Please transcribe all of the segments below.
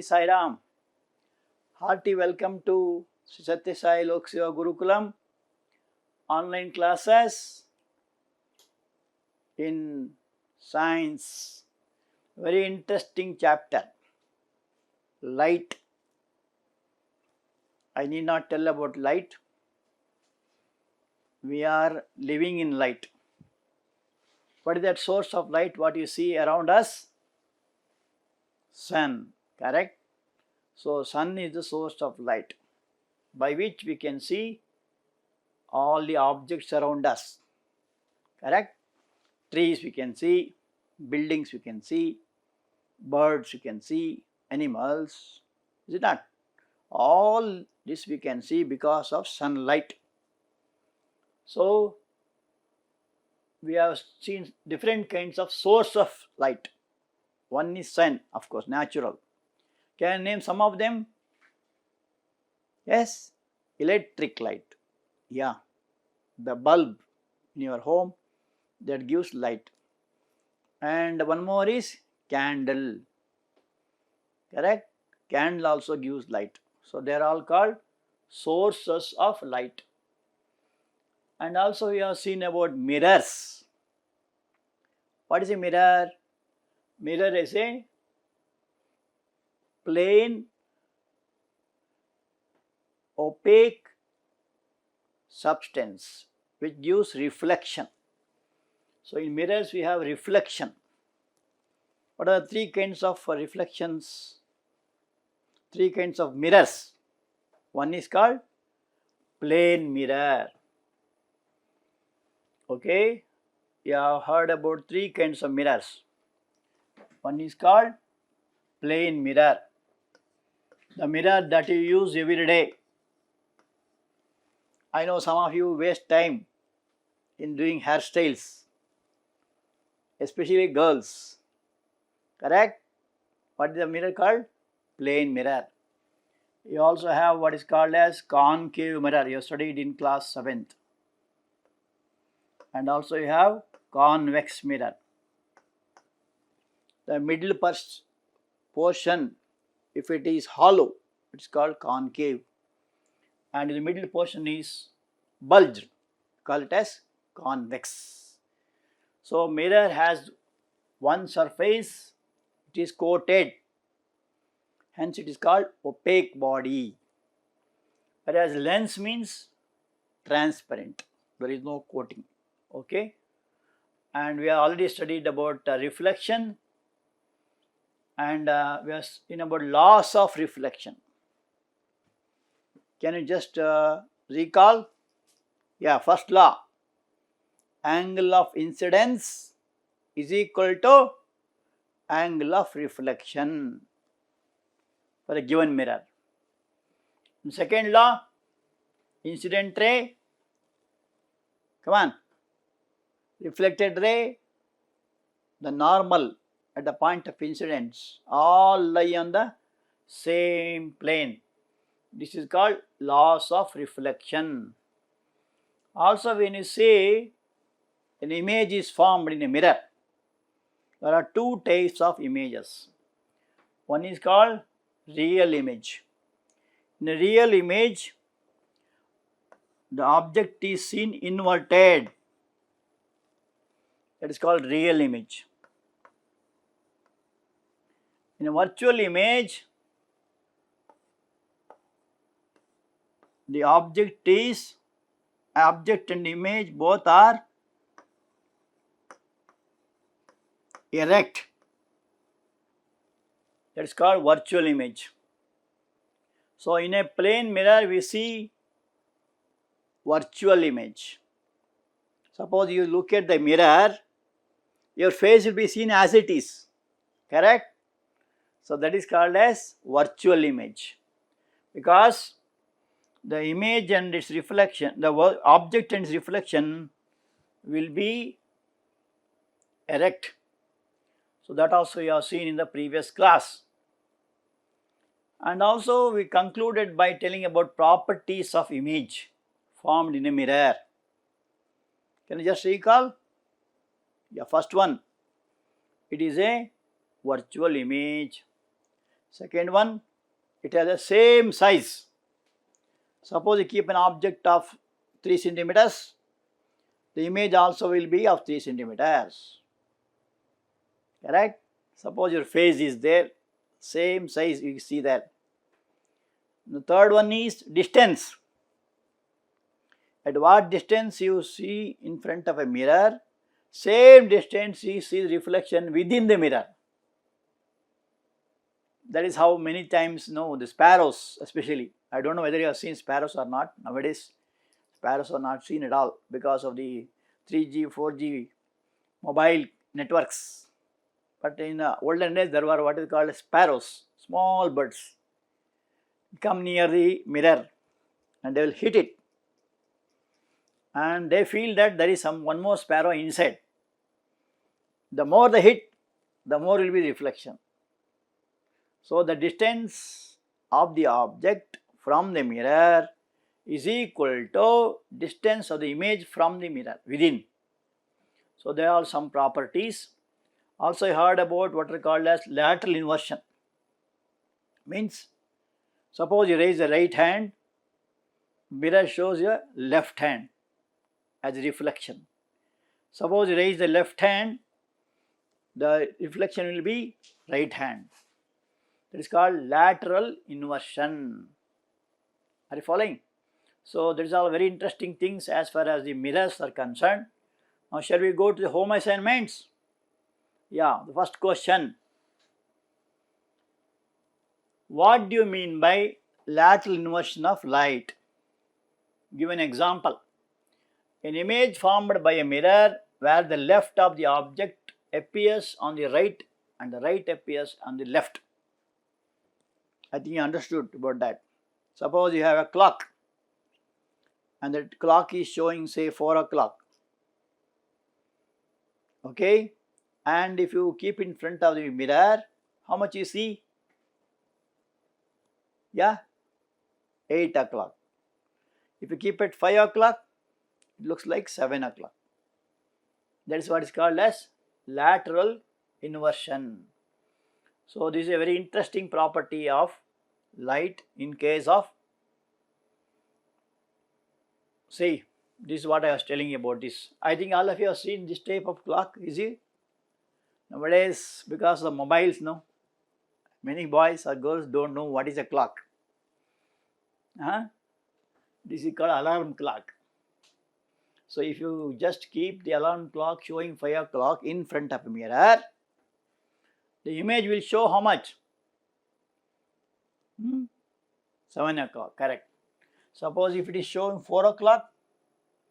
Sai Ram. Hearty welcome to Sathya Sai Loka Seva Gurukulam online classes in science. Very interesting chapter. Light. I need not tell about light. We are living in light. What is that source of light? What you see around us? Sun, correct? So, sun is the source of light by which we can see all the objects around us, correct? Trees we can see, buildings we can see, birds we can see, animals, is it not? All this we can see because of sunlight. So, we have seen different kinds of source of light. One is sun, of course, natural. Can I name some of them? Yes, electric light. Yeah, the bulb in your home that gives light. And one more is candle. Correct? Candle also gives light. So they are all called sources of light. And also we have seen about mirrors. What is a mirror? Mirror is a plain, opaque substance which gives reflection. So in mirrors we have reflection. What are the three kinds of reflections? Three kinds of mirrors. One is called plain mirror. Okay, you have heard about three kinds of mirrors. One is called plain mirror, the mirror that you use every day. I know some of you waste time in doing hairstyles, especially girls, correct? What is the mirror called? Plain mirror. You also have what is called as concave mirror. You studied in class 7th. And also you have convex mirror. The middle portion, if it is hollow, it is called concave. And the middle portion is bulged, call it as convex. So mirror has one surface, it is coated, hence it is called opaque body. Whereas lens means transparent, there is no coating. Okay, and we have already studied about reflection, and we are in about laws of reflection. Can you just recall? Yeah, first law, angle of incidence is equal to angle of reflection for a given mirror. And second law, incident ray, come on, reflected ray, the normal at the point of incidence, all lie on the same plane. This is called laws of reflection. Also, when you say an image is formed in a mirror, there are two types of images. One is called real image. In a real image, the object is seen inverted. That is called real image. In a virtual image, the object and image both are erect. That is called virtual image. So in a plane mirror we see virtual image. Suppose you look at the mirror, your face will be seen as it is, correct? So that is called as virtual image, because the image and its reflection, the object and its reflection will be erect. So that also you have seen in the previous class. And also we concluded by telling about properties of image formed in a mirror. Can you just recall? Yeah, first one, it is a virtual image. Second one, it has the same size. Suppose you keep an object of 3 centimeters, the image also will be of 3 centimeters. Correct? Suppose your face is there, same size you see that. The third one is distance. At what distance you see in front of a mirror, same distance you see the reflection within the mirror. That is how many times the sparrows especially. I don't know whether you have seen sparrows or not. Nowadays sparrows are not seen at all because of the 3G, 4G mobile networks. But in the olden days there were what is called as sparrows, small birds. Come near the mirror and they will hit it. And they feel that there is one more sparrow inside. The more they hit, the more will be reflection. So the distance of the object from the mirror is equal to distance of the image from the mirror within. So there are some properties. Also I heard about what are called as lateral inversion. Means suppose you raise the right hand, mirror shows your left hand as a reflection. Suppose you raise the left hand, the reflection will be right hand. That is called lateral inversion. Are you following? So that is all very interesting things as far as the mirrors are concerned. Now shall we go to the home assignments? Yeah, the first question. What do you mean by lateral inversion of light? Give an example. An image formed by a mirror where the left of the object appears on the right and the right appears on the left. I think you understood about that. Suppose you have a clock and the clock is showing say 4 o'clock. Okay, and if you keep in front of the mirror, how much you see? Yeah, 8 o'clock. If you keep it 5 o'clock, it looks like 7 o'clock. That is what is called as lateral inversion. So this is a very interesting property of light in case of, see, this is what I was telling you about this. I think all of you have seen this type of clock, is it? Nowadays, because of mobiles, many boys or girls don't know what is a clock. This is called alarm clock. So if you just keep the alarm clock showing 5 o'clock in front of a mirror, the image will show how much? 7 o'clock, correct. Suppose if it is showing 4 o'clock,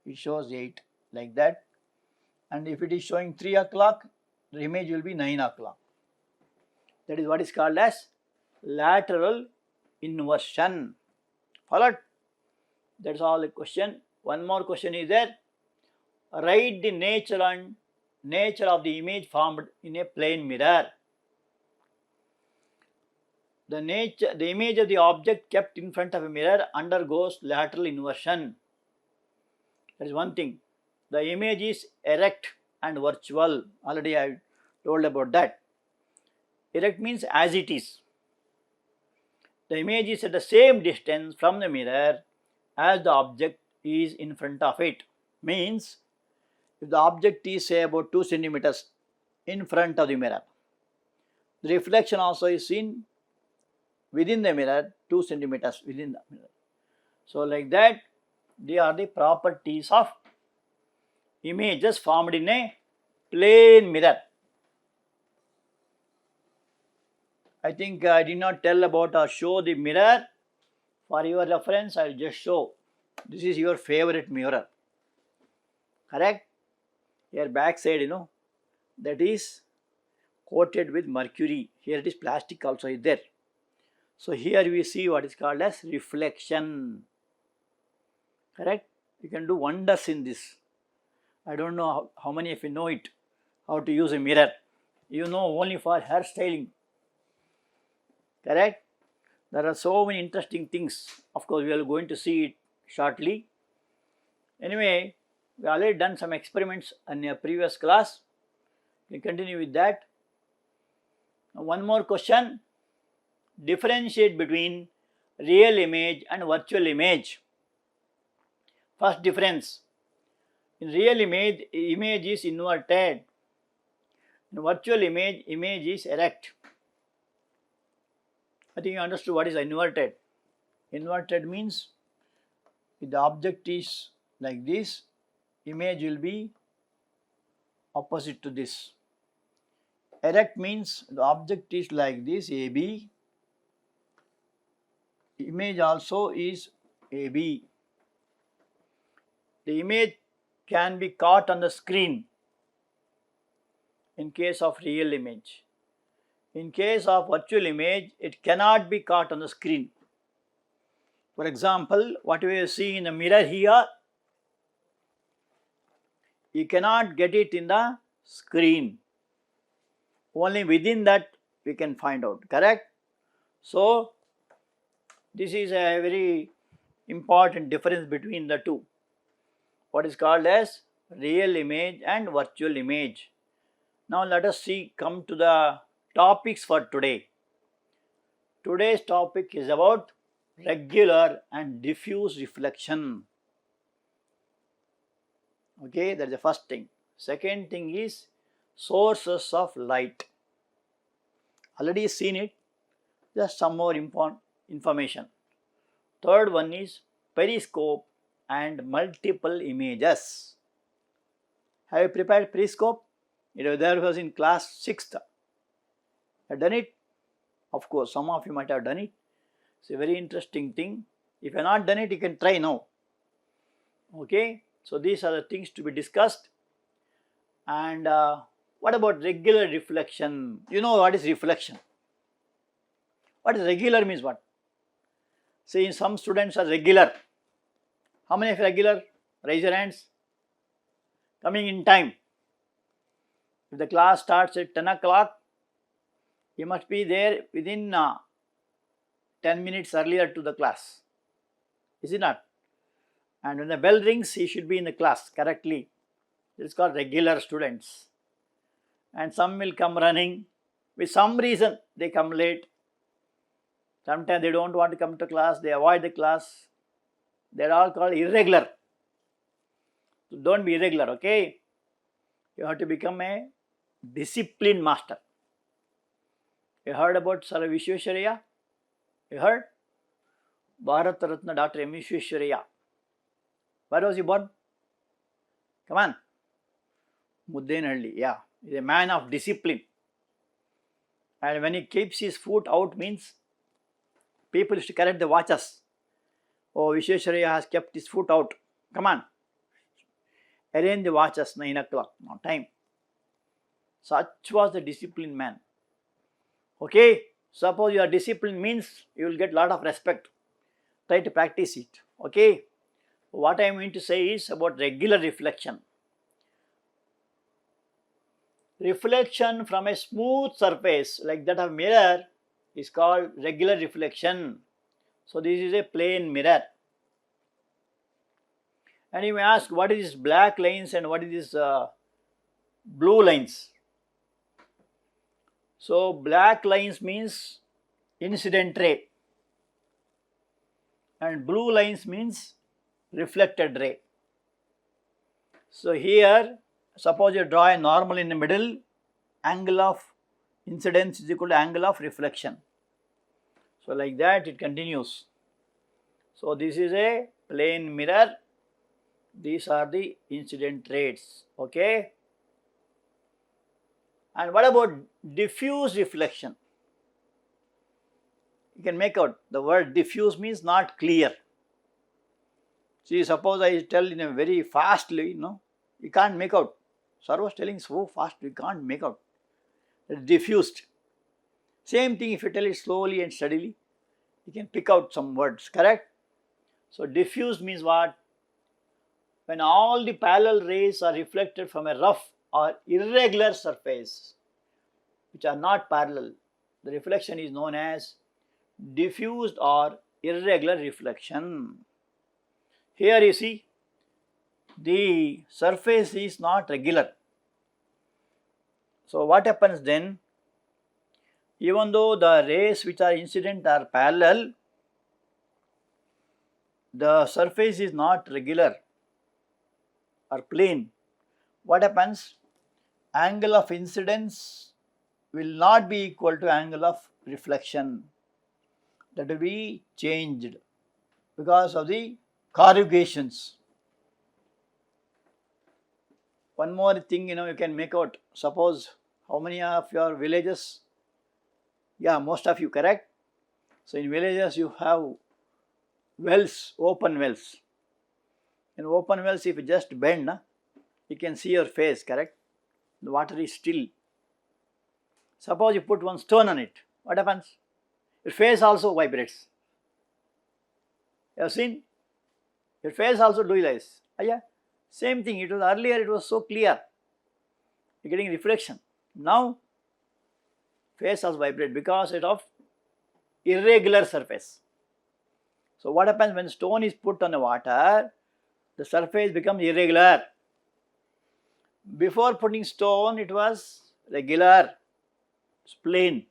it shows 8 like that. And if it is showing 3 o'clock, the image will be 9 o'clock. That is what is called as lateral inversion. Followed? That's all the question. One more question is there. Write the nature of the image formed in a plane mirror. The image of the object kept in front of a mirror undergoes lateral inversion. That is one thing. The image is erect and virtual. Already I told about that. Erect means as it is. The image is at the same distance from the mirror as the object is in front of it. Means if the object is say about 2 centimeters in front of the mirror, the reflection also is seen within the mirror 2 centimeters within the mirror. So like that, they are the properties of images formed in a plane mirror. I think I did not tell about or show the mirror. For your reference, I will just show. This is your favorite mirror. Correct? Here back side, that is coated with mercury. Here it is plastic also is there. So here we see what is called as reflection. Correct? You can do wonders in this. I don't know how many of you know it, how to use a mirror. You know only for hairstyling. Correct? There are so many interesting things. Of course, we are going to see it shortly. Anyway, we already done some experiments in a previous class. We continue with that. Now, one more question. differentiate between real image and virtual image. First difference, in real image, image is inverted. In virtual image, image is erect. I think you understood what is inverted. Inverted means if the object is like this, image will be opposite to this. Erect means the object is like this, AB. Image also is AB. The image can be caught on the screen in case of real image. In case of virtual image, it cannot be caught on the screen. For example, what we see in the mirror here, you cannot get it in the screen. Only within that we can find out, correct? So, this is a very important difference between the two. What is called as real image and virtual image. Now let us come to the topics for today. Today's topic is about regular and diffuse reflection. Okay, that is the first thing. Second thing is sources of light. Already seen it, just some more information. Third one is periscope and multiple images. Have you prepared periscope? There was in class 6th. Have done it? Of course, some of you might have done it. It's a very interesting thing. If you have not done it, you can try now. Okay, so these are the things to be discussed. And what about regular reflection? You know what is reflection? What is regular means what? See, some students are regular. How many are regular? Raise your hands. Coming in time. If the class starts at 10 o'clock, you must be there within 10 minutes earlier to the class. Is it not? And when the bell rings, he should be in the class correctly. It is called regular students. And some will come running. With some reason, they come late. Sometimes they don't want to come to class, they avoid the class. They are all called irregular. So don't be irregular, okay? You have to become a disciplined master. You heard about Sir Vishwesharaya? You heard? Bharat Ratna Dr. M. Vishwesharaya. Where was he born? Come on. Muddenhalli, yeah. He is a man of discipline. And when he keeps his foot out means people used to correct the watches. Oh, Vishwesharaya has kept his foot out. Come on. Arrange the watches, 9 o'clock. No time. Such was the disciplined man. Okay. Suppose you are disciplined means you will get a lot of respect. Try to practice it. Okay. What I am going to say is about regular reflection. Reflection from a smooth surface like that of mirror is called regular reflection. So this is a plain mirror. And you may ask, what is this black lines and what is this blue lines? So black lines means incident ray and blue lines means reflected ray. So here, suppose you draw a normal in the middle, angle of incidence is equal to angle of reflection. So like that it continues. So this is a plane mirror. These are the incident rays. Okay. And what about diffuse reflection? You can make out the word diffuse means not clear. See, suppose I tell in a very fastly, you can't make out. Sir was telling so fast, you can't make out. It's diffused. Same thing if you tell it slowly and steadily, you can pick out some words, correct? So diffused means what? When all the parallel rays are reflected from a rough or irregular surface, which are not parallel, the reflection is known as diffused or irregular reflection. Here you see, the surface is not regular. So what happens then? even though the rays which are incident are parallel, the surface is not regular or plane. What happens? Angle of incidence will not be equal to angle of reflection. That will be changed because of the corrugations. One more thing, you can make out. Suppose how many of your villages? Yeah, most of you, correct? So in villages you have wells, open wells. In open wells, if you just bend, you can see your face, correct? The water is still. Suppose you put one stone on it, what happens? Your face also vibrates. You have seen? Your face also do this. Yeah. Same thing, earlier it was so clear. You're getting reflection. Now, face also vibrate because it of irregular surface. So what happens when stone is put on the water, the surface becomes irregular. Before putting stone, it was regular, plane.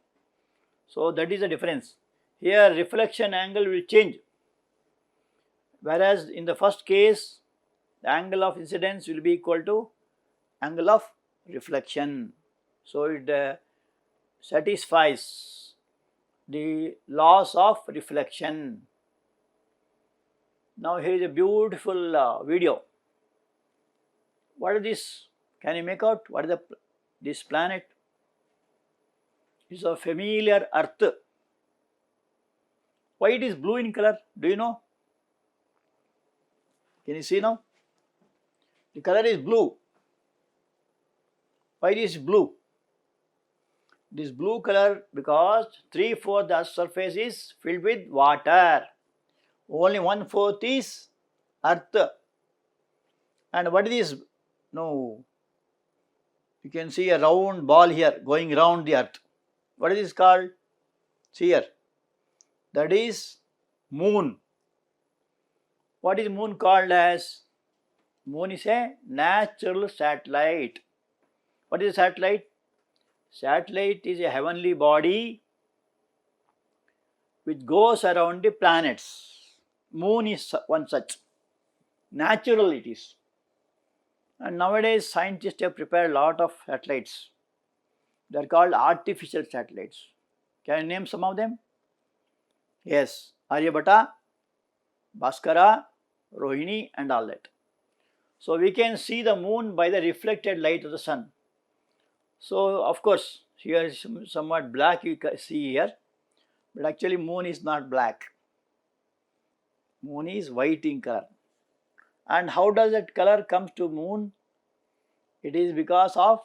So that is the difference. Here reflection angle will change. Whereas in the first case, the angle of incidence will be equal to angle of reflection. So it satisfies the laws of reflection. Now here is a beautiful video. What is this? Can you make out? What is this planet? It's a familiar Earth. Why it is blue in color? Do you know? Can you see now? The color is blue. Why it is blue? This blue color because 3/4 the surface is filled with water. Only 1/4 is earth. And what is this? No. You can see a round ball here going around the earth. What is this called? See here. That is moon. What is moon called as? Moon is a natural satellite. What is a satellite? Satellite is a heavenly body which goes around the planets. Moon is one such. Natural it is. And nowadays scientists have prepared a lot of satellites. They are called artificial satellites. Can you name some of them? Yes, Aryabhata, Bhaskara, Rohini and all that. So we can see the moon by the reflected light of the sun. So of course here is somewhat black you can see here, but actually moon is not black. Moon is white in color. And how does that color come to moon? It is because of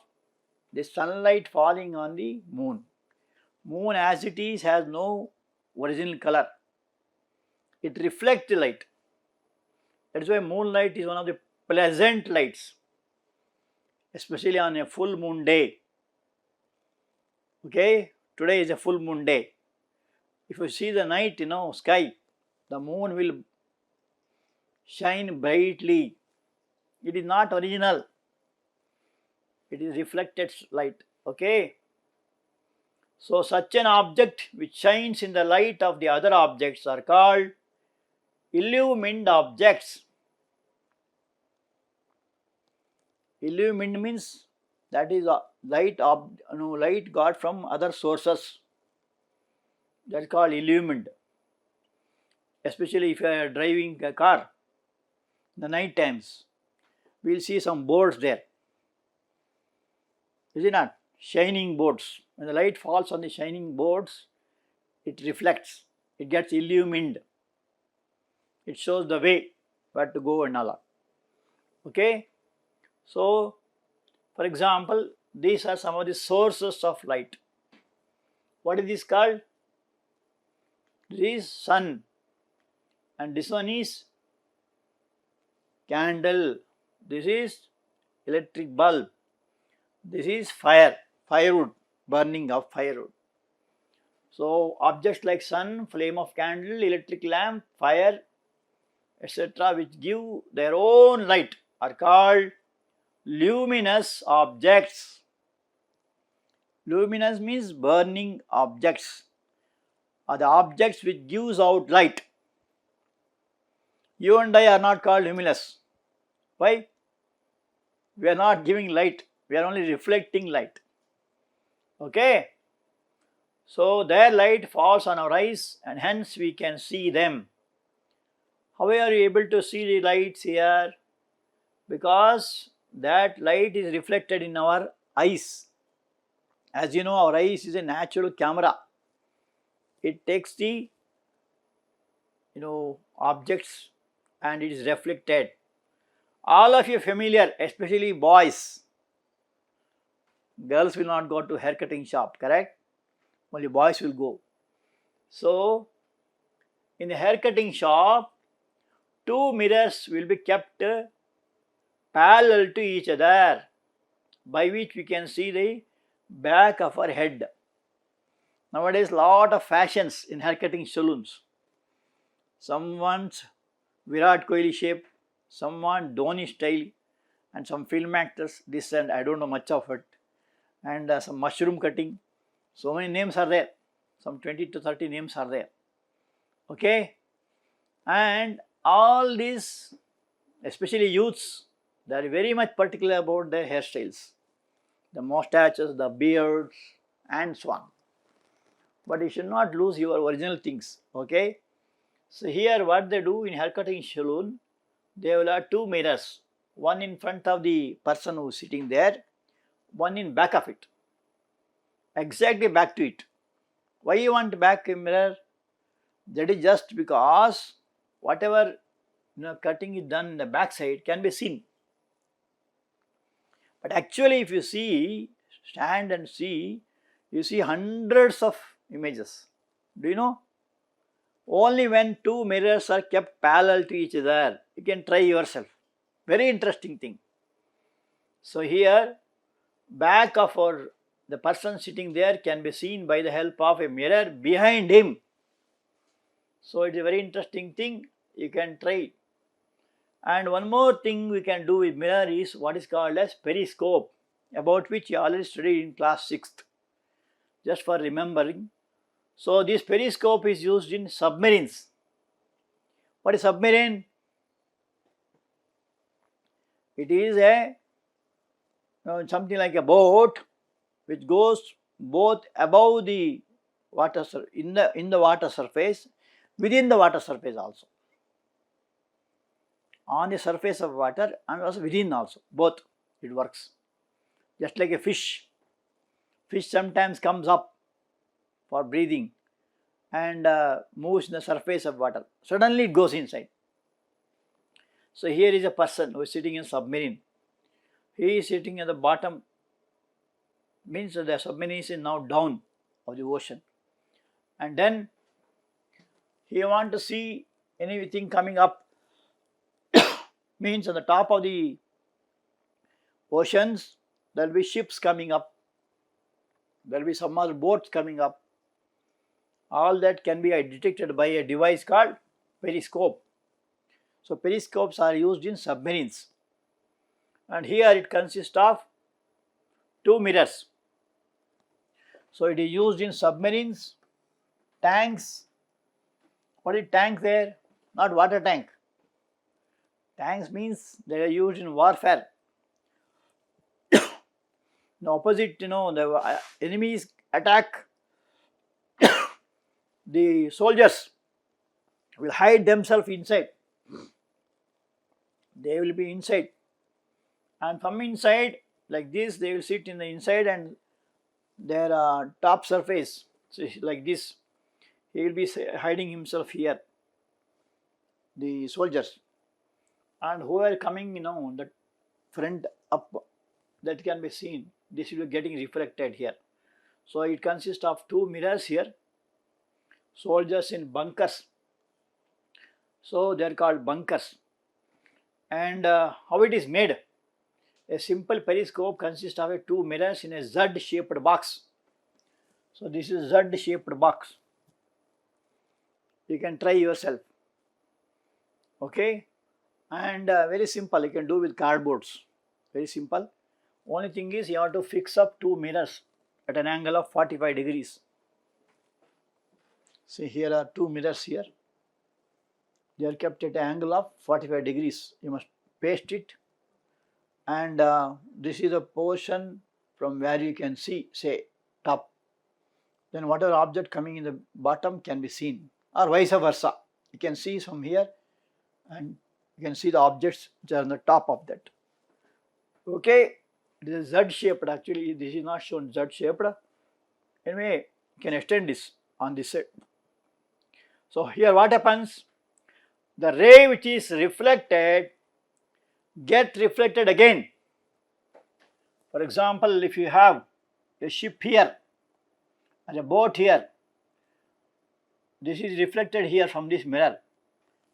the sunlight falling on the moon. Moon as it is has no original color. It reflects the light. That is why moonlight is one of the pleasant lights, especially on a full moon day. Okay, today is a full moon day. If you see the night, sky, the moon will shine brightly. It is not original. It is reflected light. Okay. So such an object which shines in the light of the other objects are called illumined objects. Illumined means that is light got from other sources. That is called illumined. Especially if you are driving a car in the night times, we will see some boards there. Is it not? Shining boards. When the light falls on the shining boards, it reflects. It gets illumined. It shows the way where to go and all. Okay. So, for example, these are some of the sources of light. What is this called? This is sun. And this one is candle. This is electric bulb. This is fire, firewood, burning of firewood. So objects like sun, flame of candle, electric lamp, fire, etc., which give their own light are called luminous objects. Luminous means burning objects or the objects which gives out light. You and I are not called luminous. Why? We are not giving light, we are only reflecting light. Okay? So their light falls on our eyes and hence we can see them. How are you able to see the lights here? Because that light is reflected in our eyes. As you know, our eyes is a natural camera. It takes the objects and it is reflected. All of you familiar, especially boys. Girls will not go to haircutting shop, correct? Only boys will go. So, in the haircutting shop, two mirrors will be kept parallel to each other, by which we can see the back of our head. Nowadays, lot of fashions in haircutting saloons. Some want Virat Kohli shape, some want Dhoni style, and some film actors this and I don't know much of it, and some mushroom cutting. So many names are there, some 20 to 30 names are there. Okay, and all these, especially youths, they are very much particular about their hairstyles, the mustaches, the beards, and so on. But you should not lose your original things. Okay, so here what they do in haircutting saloon, they will have two mirrors, one in front of the person who is sitting there, one in back of it, exactly back to it. Why you want back mirror? That is just because whatever cutting is done in the back side can be seen. But actually if you see, stand and see, you see hundreds of images. Do you know? Only when two mirrors are kept parallel to each other, you can try yourself. Very interesting thing. So here, back of the person sitting there can be seen by the help of a mirror behind him. So it is a very interesting thing, you can try it. And one more thing we can do with mirror is what is called as periscope, about which you already studied in class 6th, just for remembering. So this periscope is used in submarines. What is submarine? It is a something like a boat which goes both above the water, in the water surface, within the water surface also, on the surface of water and also within also, both it works. Just like a fish. Fish sometimes comes up for breathing and moves in the surface of water. Suddenly it goes inside. So here is a person who is sitting in submarine. He is sitting at the bottom, means that the submarine is now down of the ocean. And then he wants to see anything coming up, means on the top of the oceans there will be ships coming up, there will be some other boats coming up. All that can be detected by a device called periscope. So periscopes are used in submarines, and here it consists of two mirrors. So it is used in submarines, tanks. What is tank there? Not water tank. Tanks means they are used in warfare. The opposite, the enemies attack, the soldiers will hide themselves inside. They will be inside, and from inside like this they will sit in the inside, and their top surface, so like this, he will be hiding himself here, the soldiers, and who are coming the front up, that can be seen, this will be getting reflected here. So it consists of two mirrors here, soldiers in bunkers, so they are called bunkers. And how it is made? A simple periscope consists of two mirrors in a Z shaped box. So this is Z shaped box. You can try yourself. Okay, and very simple, you can do with cardboards. Very simple. Only thing is you have to fix up two mirrors at an angle of 45 degrees. See, here are two mirrors here. They are kept at an angle of 45 degrees. You must paste it, and this is a portion from where you can see, say, top. Then whatever object coming in the bottom can be seen, or vice versa. You can see from here, and you can see the objects which are on the top of that. Okay, it is Z shaped. Actually, this is not shown Z shaped. Anyway, you can extend this on this side. So here what happens? The ray which is reflected get reflected again. For example, if you have a ship here and a boat here, this is reflected here from this mirror,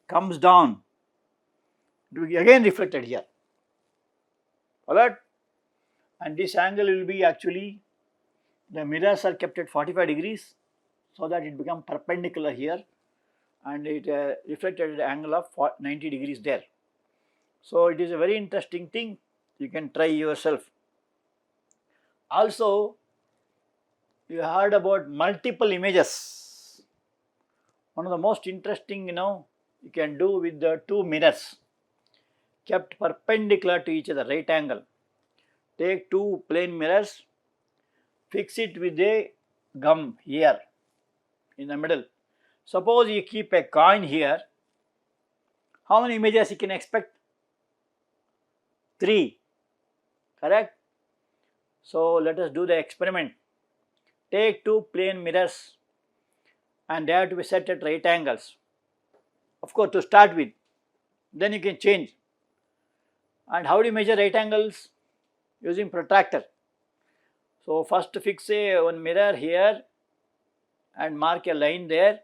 comes down, it will be again reflected here. Alright? And this angle will be actually, the mirrors are kept at 45 degrees so that it becomes perpendicular here, and it reflected at an angle of 90 degrees there. So it is a very interesting thing. You can try yourself. Also, you heard about multiple images. One of the most interesting, you can do with the two mirrors kept perpendicular to each other, right angle. Take two plane mirrors, fix it with a gum here in the middle. Suppose you keep a coin here, how many images you can expect? 3, correct? So let us do the experiment. Take two plane mirrors and they have to be set at right angles, of course, to start with. Then you can change. And how do you measure right angles? Using protractor. So first fix one mirror here and mark a line there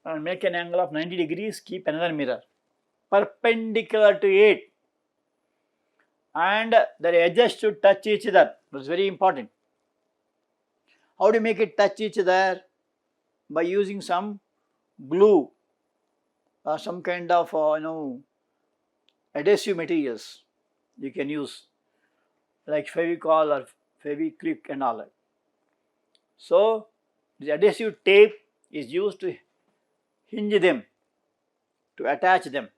and make an angle of 90 degrees, keep another mirror perpendicular to it, and the edges should touch each other. That's very important. How do you make it touch each other? By using some glue or some kind of adhesive materials you can use, like Fevicol or Fevikwik and all that. So the adhesive tape is used to hinge them, to attach them.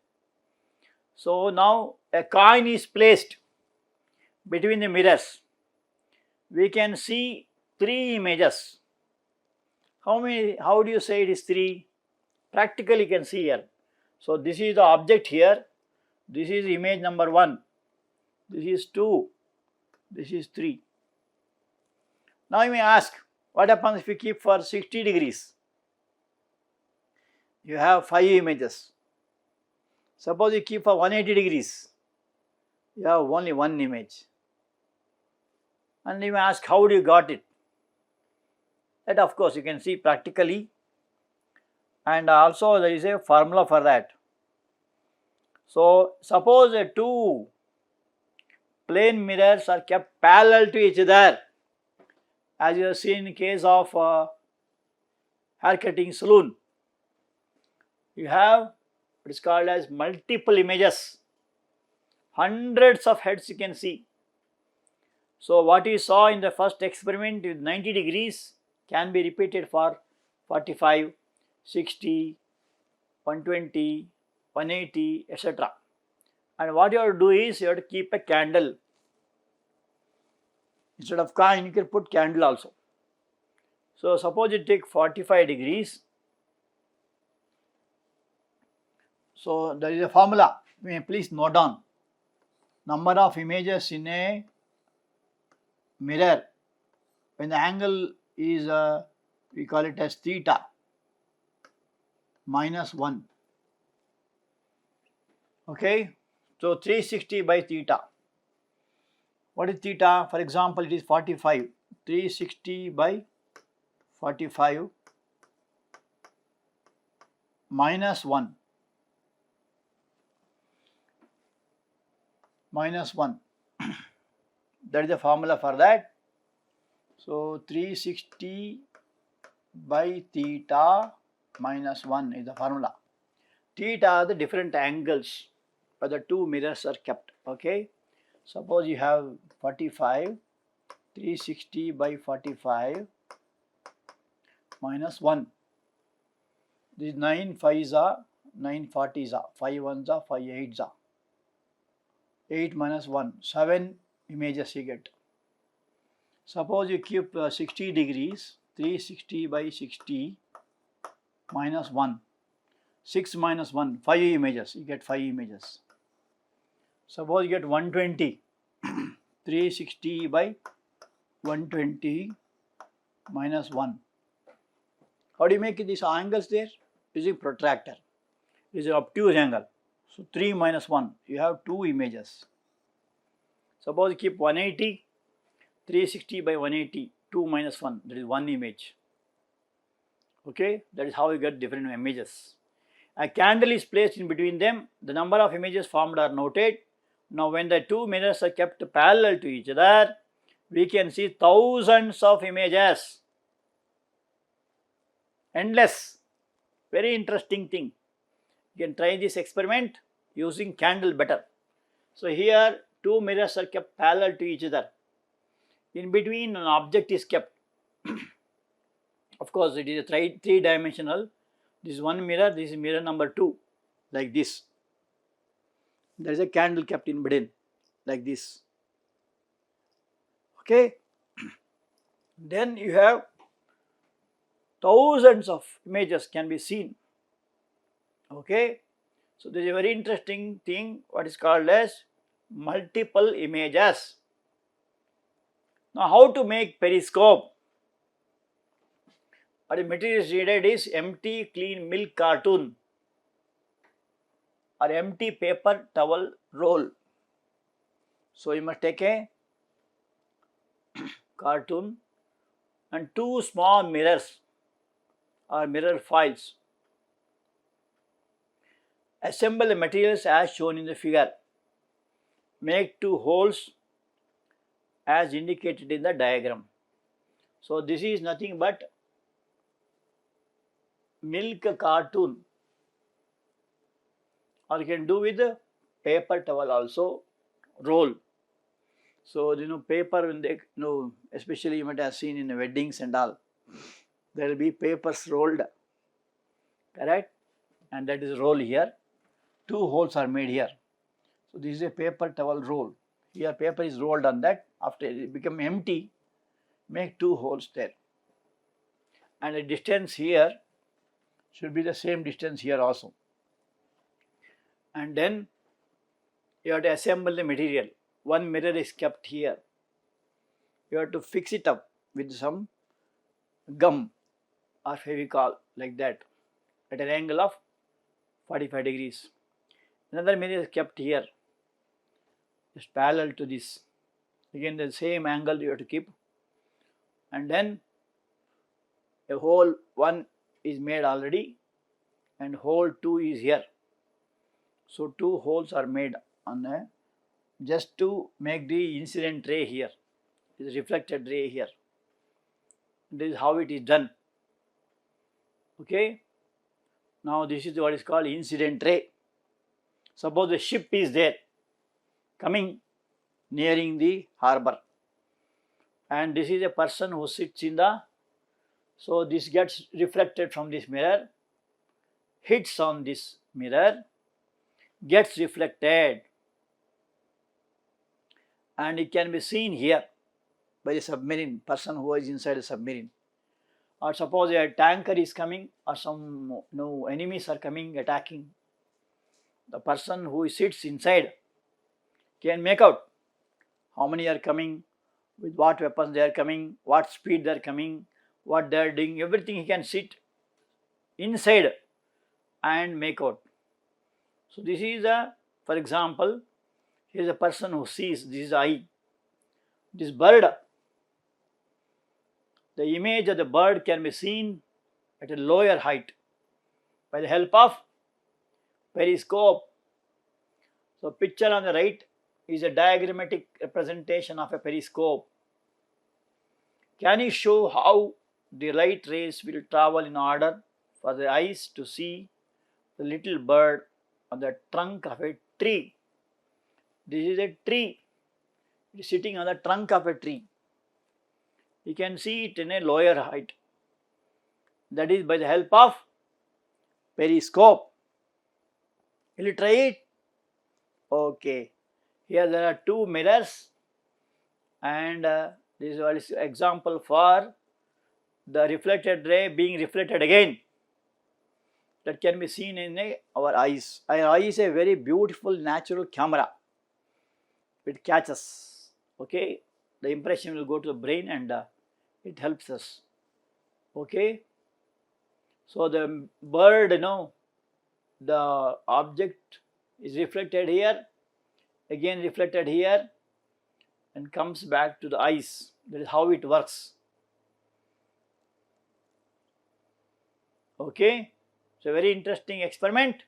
So now a coin is placed between the mirrors. We can see 3 images. How do you say it is 3? Practically you can see here. So this is the object here. This is image number 1. This is 2. This is 3. Now you may ask, what happens if you keep for 60 degrees? You have 5 images. Suppose you keep for 180 degrees. You have only 1 image. And you may ask, how do you got it? That of course you can see practically, and also there is a formula for that. So suppose 2 plane mirrors are kept parallel to each other, as you have seen in case of hair cutting salon. You have what is called as multiple images, hundreds of heads you can see. So what you saw in the first experiment with 90 degrees can be repeated for 45, 60, 120, 180, etc. And what you have to do is you have to keep a candle. Instead of coin, you can put candle also. So suppose you take 45 degrees. So there is a formula. You may please note down. Number of images in a mirror when the angle is we call it as theta minus 1. Okay, so 360 by theta. What is theta? For example, it is 45. 360 by 45 minus 1. Minus 1. That is the formula for that. So 360 by theta minus 1 is the formula. Theta are the different angles where the 2 mirrors are kept. Okay. Suppose you have 45, 360 by 45 minus 1. This 9 5s are 9 40s are 5 1s are 5 8s are 8 minus 1, 7 images you get. Suppose you keep 60 degrees, 360 by 60 minus 1, 6 minus 1, 5 images, you get 5 images. Suppose you get 120, 360 by 120 minus 1. How do you make these angles there? Using protractor. It is an obtuse angle. So 3 minus 1, you have 2 images. Suppose you keep 180, 360 by 180, 2 minus 1, that is 1 image. Okay, that is how you get different images. A candle is placed in between them, the number of images formed are noted. Now when the two mirrors are kept parallel to each other, we can see thousands of images. Endless. Very interesting thing. You can try this experiment using candle better. So here two mirrors are kept parallel to each other. In between an object is kept. Of course it is a three-dimensional. This is one mirror, this is mirror number 2, like this. There is a candle kept in between, like this. Okay. Then you have thousands of images can be seen. Okay. So there is a very interesting thing, what is called as multiple images. Now how to make periscope? What the material is needed is empty clean milk cartoon or empty paper towel roll. So you must take a cartoon and 2 small mirrors or mirror files. Assemble the materials as shown in the figure. Make 2 holes as indicated in the diagram. So this is nothing but milk cartoon, or you can do with the paper towel also roll. So paper, when they especially you might have seen in the weddings and all, there will be papers rolled, correct, and that is roll here. 2 holes are made here. So this is a paper towel roll. Here paper is rolled on that. After it become empty, make 2 holes there, and the distance here should be the same distance here also. And then you have to assemble the material. 1 mirror is kept here. You have to fix it up with some gum or fevicol, like that, at an angle of 45 degrees. Another mirror is kept here, just parallel to this. Again the same angle you have to keep. And then a hole 1 is made already and hole 2 is here. So 2 holes are made on just to make the incident ray here, this reflected ray here. This is how it is done. Okay. Now this is what is called incident ray. Suppose the ship is there, coming, nearing the harbor, and this is a person who sits in the, so this gets reflected from this mirror, hits on this mirror, gets reflected, and it can be seen here by the submarine, person who is inside the submarine. Or suppose a tanker is coming, or some enemies are coming, attacking. The person who sits inside can make out how many are coming, with what weapons they are coming, what speed they are coming, what they are doing, everything he can sit inside and make out. So this is for example, here is a person who sees, this is the eye. This bird, the image of the bird can be seen at a lower height by the help of periscope. So picture on the right is a diagrammatic representation of a periscope. Can you show how the light rays will travel in order for the eyes to see the little bird on the trunk of a tree? This is a tree. It is sitting on the trunk of a tree. you can see it in a lower height. That is by the help of periscope. Will you try it? Okay. Here there are two mirrors, and this is what is example for the reflected ray being reflected again. That can be seen in our eyes. Our eye is a very beautiful natural camera. It catches. Okay. The impression will go to the brain and it helps us. Okay. So the bird, the object is reflected here, again reflected here, and comes back to the eyes. That is how it works. Okay. So very interesting experiment.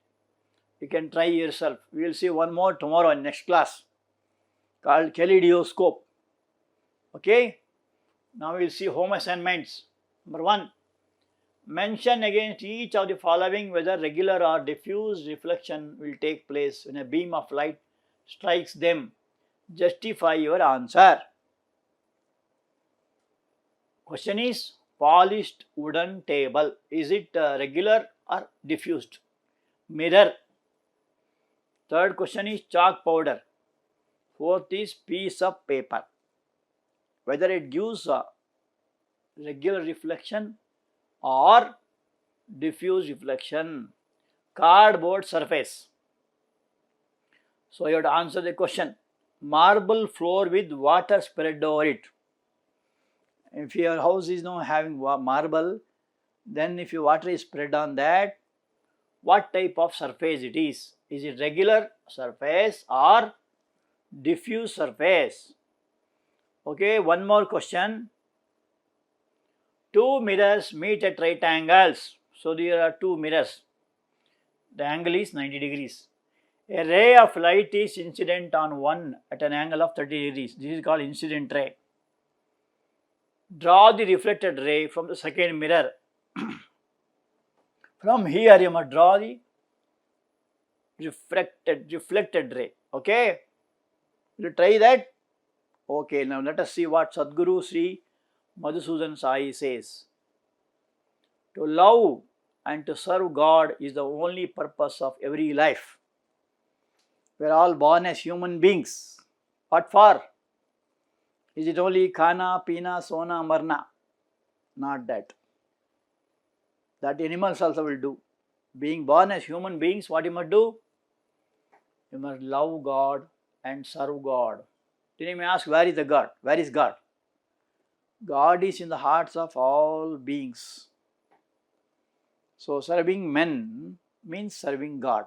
You can try yourself. We will see one more tomorrow in next class called kaleidoscope. Okay. Now we will see home assignments. Number 1. Mention against each of the following whether regular or diffuse reflection will take place when a beam of light strikes them. Justify your answer. Question is, polished wooden table. Is it regular or diffused? Mirror. Third question is chalk powder. Fourth is piece of paper. Whether it gives a regular reflection or diffuse reflection. Cardboard surface. So you have to answer the question. Marble floor with water spread over it. If your house is not having marble, then if your water is spread on that, what type of surface it is? Is it regular surface or diffuse surface? Okay, one more question. Two mirrors meet at right angles. So there are two mirrors. The angle is 90 degrees. A ray of light is incident on one at an angle of 30 degrees. This is called incident ray. Draw the reflected ray from the second mirror. From here you must draw the reflected ray. Okay? Will you try that? Okay, now let us see what Sadguru Sri Madhusudan Sai says. To love and to serve God is the only purpose of every life. We are all born as human beings. What for? Is it only khana, pina, sona, marna? Not that. That animals also will do. Being born as human beings, what you must do? You must love God and serve God. Then you may ask, where is the God? Where is God? God is in the hearts of all beings. So serving men means serving God.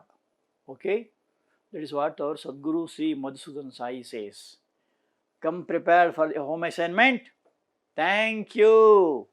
Okay? That is what our Sadguru Sri Madhusudan Sai says. Come prepared for the home assignment. Thank you.